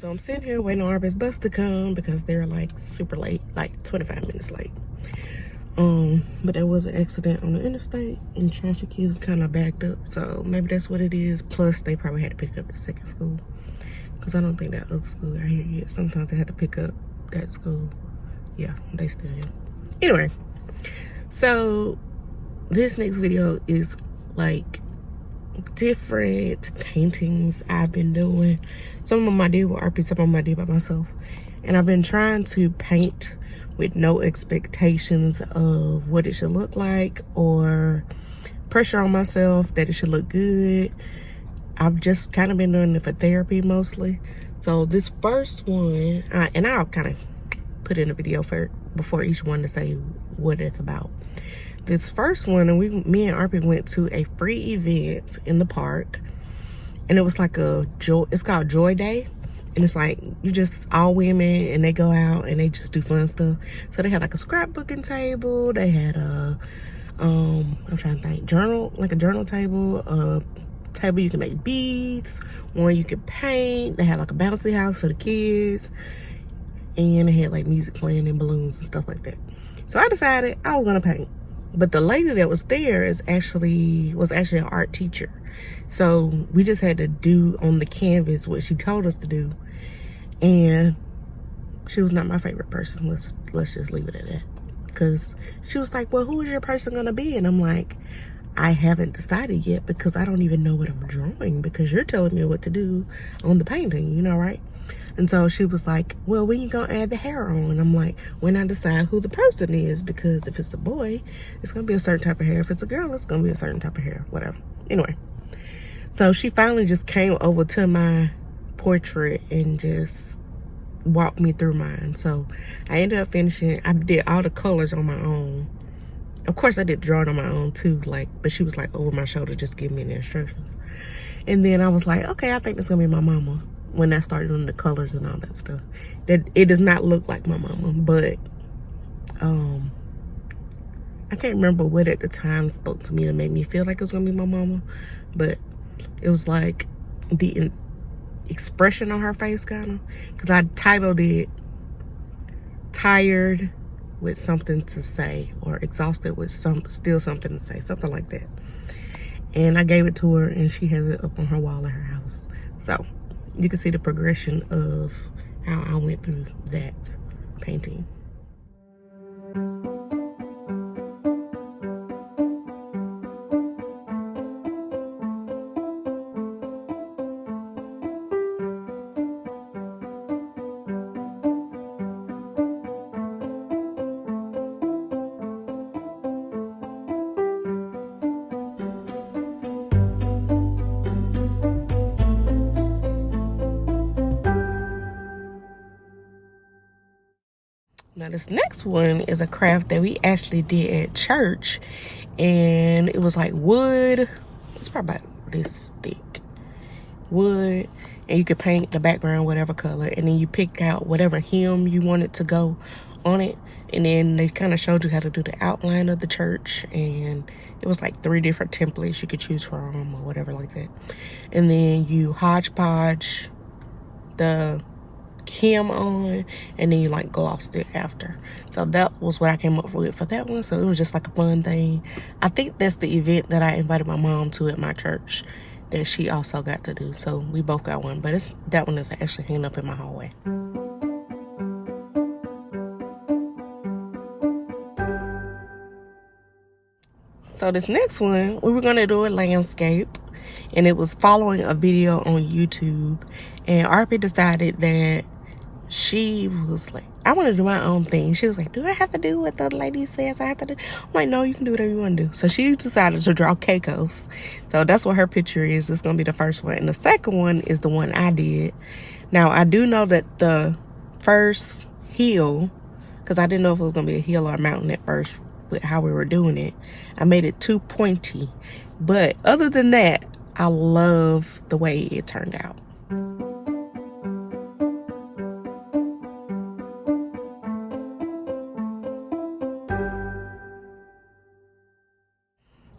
So I'm sitting here waiting on Arby's bus to come because they're like super late, like 25 minutes late. But there was an accident on the interstate and traffic is kind of backed up. So maybe that's what it is. Plus they probably had to pick up the second school because I don't think that other school got here yet. Sometimes they have to pick up that school. Yeah, they still here. Anyway, so this next video is like different paintings I've been doing. Some of them I did with RP, some of them I did by myself. And I've been trying to paint with no expectations of what it should look like or pressure on myself that it should look good. I've just kind of been doing it for therapy mostly. So this first one, and I'll kind of put in a video for before each one to say what it's about. This first one, and me and RP went to a free event in the park, and it was like it's called Joy Day, and it's like you just all women and they go out and they just do fun stuff. So they had like a scrapbooking table, they had a I'm trying to think, like a journal table, a table you can make beads, one you can paint, they had like a bouncy house for the kids, and they had like music playing and balloons and stuff like that. So I decided I was gonna paint. But the lady that was there was actually an art teacher. So we just had to do on the canvas what she told us to do. And she was not my favorite person. Let's just leave it at that. Because she was like, well, who is your person gonna be? And I'm like, I haven't decided yet because I don't even know what I'm drawing because you're telling me what to do on the painting, you know, right? And so she was like, well, when you gonna add the hair on? I'm like, when I decide who the person is, because if it's a boy, it's gonna be a certain type of hair. If it's a girl, it's gonna be a certain type of hair, whatever. Anyway, so she finally just came over to my portrait and just walked me through mine. So I ended up finishing, I did all the colors on my own. Of course I did draw it on my own too, but she was like over my shoulder just giving me the instructions. And then I was like, okay, I think it's gonna be my mama. When I started doing the colors and all that stuff, that it does not look like my mama, but I can't remember what at the time spoke to me to make me feel like it was gonna be my mama, but it was like the expression on her face, kind of, because I titled it "Tired with Something to Say" or "Exhausted with Still Something to Say," something like that. And I gave it to her, and she has it up on her wall at her house. So you can see the progression of how I went through that painting. Now this next one is a craft that we actually did at church, and it was like wood. It's probably about this thick wood, and you could paint the background whatever color, and then you pick out whatever hymn you wanted to go on it, and then they kind of showed you how to do the outline of the church, and it was like 3 different templates you could choose from or whatever like that, and then you hodgepodge the him on, and then you like go off stick after. So that was what I came up with for that one. So it was just like a fun thing. I think that's the event that I invited my mom to at my church that she also got to do. So we both got one, but that one is actually hanging up in my hallway. So this next one, we were gonna do a landscape, and it was following a video on YouTube, and RP decided that she was like, I want to do my own thing. She was like, do I have to do what the lady says I have to do? I'm like, no, you can do whatever you want to do. So she decided to draw Keikos. So that's what her picture is. It's going to be the first one. And the second one is the one I did. Now, I do know that the first hill, because I didn't know if it was going to be a hill or a mountain at first with how we were doing it, I made it too pointy. But other than that, I love the way it turned out.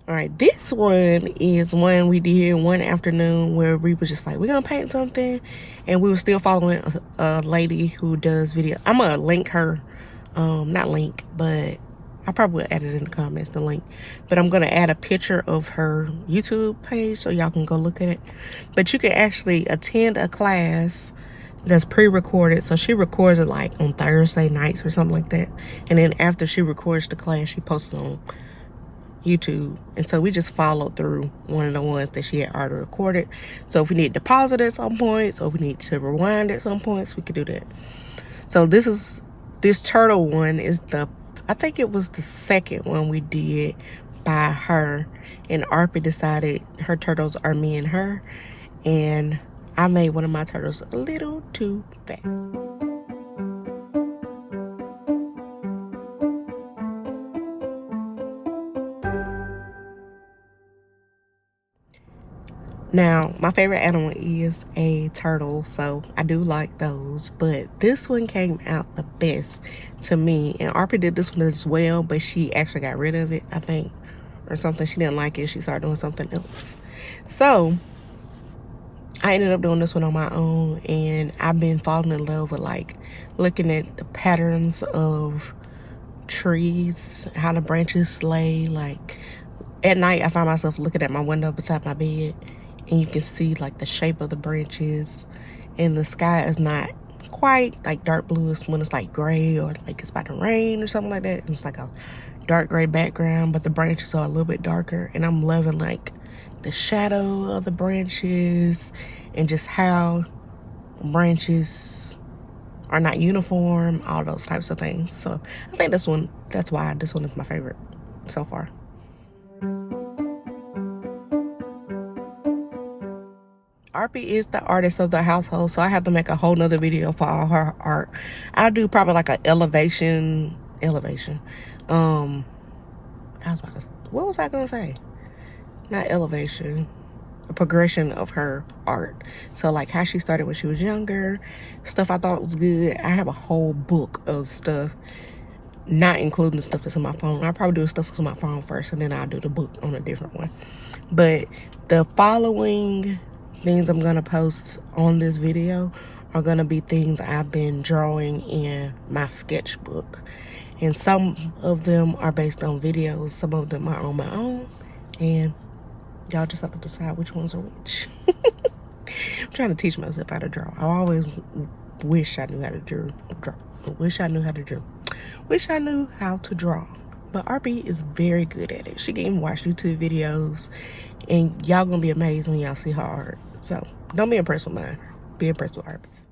All right, this one is one we did one afternoon where we were just like, we're gonna paint something, and we were still following a lady who does video. I'm gonna link her, not link, but I probably will add it in the comments, the link. But I'm gonna add a picture of her YouTube page so y'all can go look at it. But you can actually attend a class that's pre-recorded. So she records it like on Thursday nights or something like that, and then after she records the class, she posts on YouTube. And so we just followed through one of the ones that she had already recorded. So if we need to pause it at some points, or we need to rewind at some points, we could do that. So this turtle one is I think it was the second one we did by her, and Arpy decided her turtles are me and her, and I made one of my turtles a little too fat. Now, my favorite animal is a turtle, so I do like those, but this one came out the best to me. And Arpy did this one as well, but she actually got rid of it, I think, or something. She didn't like it. She started doing something else. So I ended up doing this one on my own, and I've been falling in love with like looking at the patterns of trees, how the branches lay. Like at night, I find myself looking at my window beside my bed, and you can see like the shape of the branches, and the sky is not quite like dark blue. It's when it's like gray or like it's about to rain or something like that. And it's like a dark gray background, but the branches are a little bit darker, and I'm loving like the shadow of the branches and just how branches are not uniform, all those types of things. So I think that's why this one is my favorite so far. Arpy is the artist of the household, so I have to make a whole nother video for all her art. I'll do probably like an elevation. What was I gonna say? Not elevation, a progression of her art. So like how she started when she was younger, stuff I thought was good. I have a whole book of stuff, not including the stuff that's on my phone. I'll probably do the stuff that's on my phone first, and then I'll do the book on a different one. But the following things I'm gonna post on this video are gonna be things I've been drawing in my sketchbook. And some of them are based on videos, some of them are on my own, and y'all just have to decide which ones are which. I'm trying to teach myself how to draw. I always wish I knew how to draw. Wish I knew how to draw. But Arpy is very good at it. She can even watch YouTube videos, and y'all gonna be amazed when y'all see her art. So don't be impressed with mine. Be impressed with Arpy's.